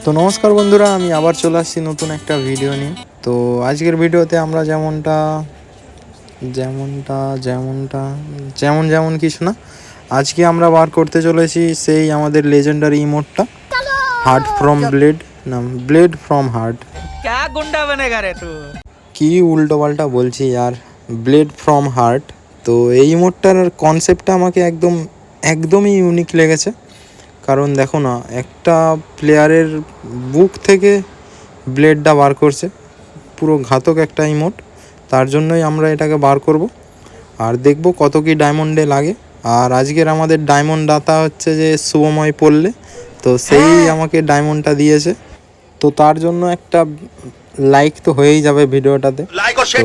তো নমস্কার বন্ধুরা, আমি আবার চলে আসছি নতুন একটা ভিডিও নিয়ে। তো আজকের ভিডিওতে আমরা যেমন কিছু না, আজকে আমরা বার করতে চলেছি সেই আমাদের লেজেন্ডারি ইমোটটা, হার্ট ফ্রম ব্লেড, না ব্লেড ফ্রম হার্ট। क्या गुंडा बनेगा रे तू। কি উল্টো পাল্টা বলছি আর, ব্লেড ফ্রম হার্ট। তো এই ইমোটটার কনসেপ্টটা আমাকে একদমই ইউনিক লেগেছে। কারণ দেখো না, একটা প্লেয়ারের বুক থেকে ব্লেডটা বার করছে, পুরো ঘাতক একটা ইমোট। তার জন্যই আমরা এটাকে বার করব আর দেখব কত কি ডায়মন্ডে লাগে। আর আজকের আমাদের ডায়মন্ড দাতা হচ্ছে যে শুভময় পড়লে, তো সেই আমাকে ডায়মন্ডটা দিয়েছে। তো তার জন্য একটা লাইক তো হয়েই যাবে ভিডিওটাতে।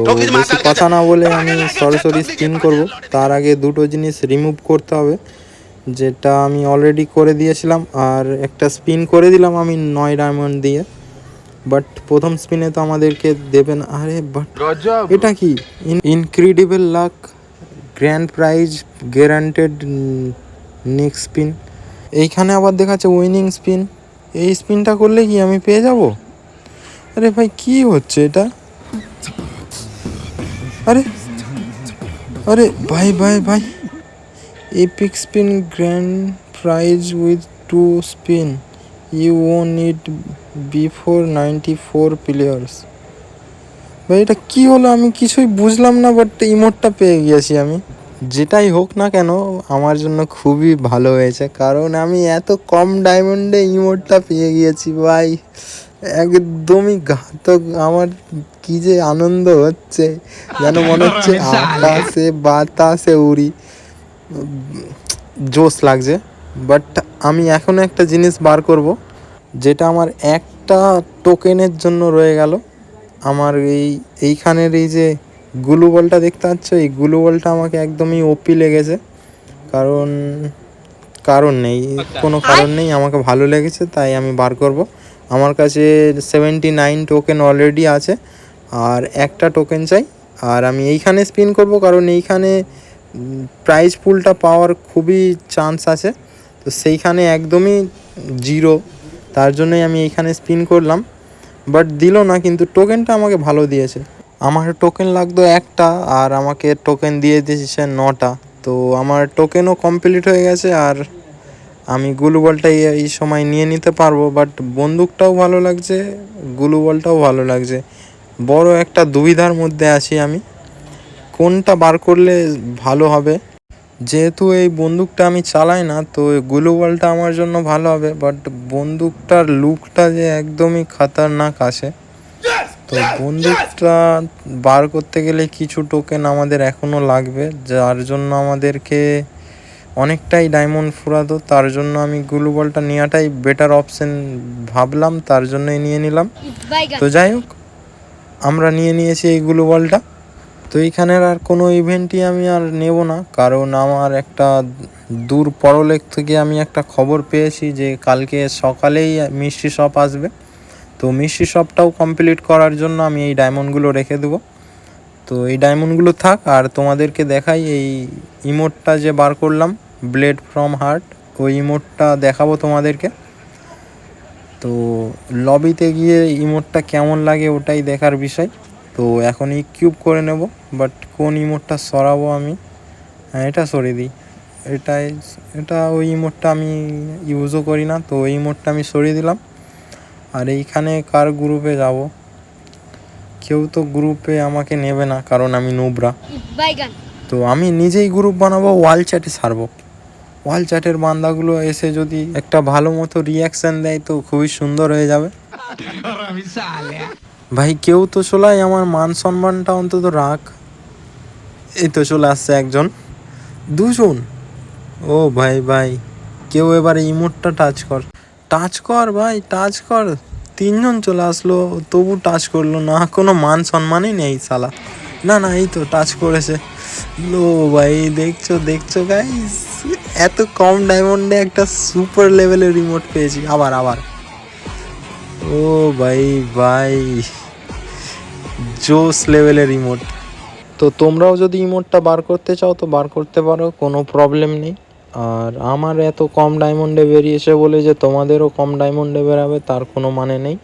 তো বেশি কথা না বলে আমি সরাসরি স্পিন করব। তার আগে দুটো জিনিস রিমুভ করতে হবে, যেটা আমি অলরেডি করে দিয়েছিলাম। আর একটা স্পিন করে দিলাম আমি 9 ডায়মন্ড দিয়ে, বাট প্রথম স্পিনে তো আমাদেরকে দেবেন। আরে বাট এটা কি, incredible lakh, grand prize guaranteed, next spin. এইখানে আবার দেখাচ্ছে উইনিং স্পিন। এই স্পিনটা করলে কি আমি পেয়ে যাব? আরে ভাই কি হচ্ছে এটা? আরে আরে ভাই ভাই ভাই, epic spin grand prize with 2 spin, you won it before 94 players। ভাই এটা কি হলো, আমি কিছুই বুঝলাম না, বাট ইমোটটা পেয়ে গিয়েছি আমি। যেটাই হোক না কেন, আমার জন্য খুবই ভালো হয়েছে, কারণ আমি এত কম ডায়মন্ডে ইমোটটা পেয়ে গিয়েছি ভাই। একদমই ঘাতক। আমার কি যে আনন্দ হচ্ছে, যেন মনে হচ্ছে আকাশে বাতাসে উড়ি, জোশ লাগছে। বাট আমি এখনও একটা জিনিস বার করব, যেটা আমার একটা টোকেনের জন্য রয়ে গেল। আমার এইখানের এই যে গ্লু বলটা দেখতে পাচ্ছ, এই গ্লু বলটা আমাকে একদমই ওপি লেগেছে। কারণ নেই, কোনো কারণ নেই, আমাকে ভালো লেগেছে তাই আমি বার করব। আমার কাছে 79 টোকেন অলরেডি আছে, আর একটা টোকেন চাই। আর আমি এইখানে স্পিন করব, কারণ এইখানে প্রাইজ পুলটা পাওয়ার খুবই চান্স আছে। তো সেইখানে একদমই জিরো, তার জন্যই আমি এইখানে স্পিন করলাম। বাট দিল না, কিন্তু টোকেনটা আমাকে ভালো দিয়েছে। আমার টোকেন লাগতো একটা, আর আমাকে টোকেন দিয়ে দিয়েছে 9টা। তো আমার টোকেনও কমপ্লিট হয়ে গেছে, আর আমি গ্লু বলটা এই সময় নিয়ে নিতে পারবো। বাট বন্দুকটাও ভালো লাগছে, গ্লু বলটাও ভালো লাগছে। বড় একটা দুবিধার মধ্যে আছি আমি, কোনটা বার করলে ভালো হবে। যেহেতু এই বন্দুকটা আমি চালাই না, তো গ্লু বলটা আমার জন্য ভালো হবে। বাট বন্দুকটার লুকটা যে একদমই খাতারনাক আছে। তো বন্দুকটা বার করতে গেলে কিছু টোকেন আমাদের এখনও লাগবে, যার জন্য আমাদেরকে অনেকটাই ডায়মন্ড ফুরাতো। তার জন্য আমি গ্লু বলটা নেওয়াটাই বেটার অপশন ভাবলাম, তার জন্যই নিয়ে নিলাম। তো যাই হোক, আমরা নিয়ে নিয়েছি এই গ্লু বলটা। তো এইখানের আর কোনো ইভেন্টই আমি আর নেব না, কারণ আমার একটা দূর পরলেখ থেকে আমি একটা খবর পেয়েছি যে কালকে সকালেই মিষ্টি শপ আসবে। তো মিষ্টি শপটাও কমপ্লিট করার জন্য আমি এই ডায়মন্ডগুলো রেখে দেবো। তো এই ডায়মন্ডগুলো থাক, আর তোমাদেরকে দেখাই এই ইমোটটা যে বার করলাম, ব্লেড ফ্রম হার্ট, ওই ইমোটটা দেখাবো তোমাদেরকে। তো লবিতে গিয়ে ইমোটটা কেমন লাগে ওটাই দেখার বিষয়। তো এখন কিউব করে নেব, বাট কোন ইমোটটা সরাবো আমি? হ্যাঁ, এটা সরিয়ে দিই। এটা ওই ইমোটটা আমি ইউজও করি না, তো ওই ইমোটটা আমি সরিয়ে দিলাম। আর এইখানে কার গ্রুপে যাব? কেউ তো গ্রুপে আমাকে নেবে না, কারণ আমি নুবরা। তো আমি নিজেই গ্রুপ বানাবো, ওয়াল চ্যাটে ছাড়বো। ওয়াল চ্যাটের বান্দাগুলো এসে যদি একটা ভালো মতো রিয়াকশান দেয় তো খুবই সুন্দর হয়ে যাবে। ভাই কেউ তো চলাই, আমার মান সম্মানটা অন্তত রাখ। এই তো চলে আসছে একজন, দুজন। ও ভাই ভাই, কেউ এবারে ইমোটটা টাচ কর ভাই, টাচ কর। 3জন চলে আসলো, তবু টাচ করলো না, কোনো মান সম্মানই নেই শালা। না না, এই তো টাচ করেছে। লো ভাই, দেখছো গাইস, এত কম ডায়মন্ডে একটা সুপার লেভেলের রিমোট পেয়েছি। আবার ও ভাই ভাই, জোস লেভেলের রিমোট। তো তোমরাও যদি ইমোটটা বার করতে চাও তো বার করতে পারো, কোনো প্রবলেম নেই। আর আমার এত কম ডায়মন্ডে বেরিয়েছে বলে যে তোমাদেরও কম ডায়মন্ডে বেরাবে তার কোনো মানে নেই।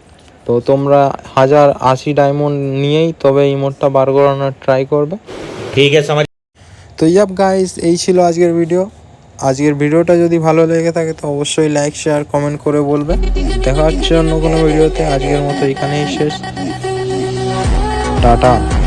তো তোমরা 1080 ডায়মন্ড নিয়েই তবে ইমোটটা বার করানোর ট্রাই করবে। ठीक है समझ। তো ইয়াপ গাইস, এই ছিল আজকের ভিডিও। আজকের ভিডিওটা যদি ভালো লেগে থাকে তো অবশ্যই লাইক শেয়ার কমেন্ট করে বলবে। দেখা হচ্ছে অন্য কোনো ভিডিওতে। আজকের মতো এখানেই শেষ। টাটা।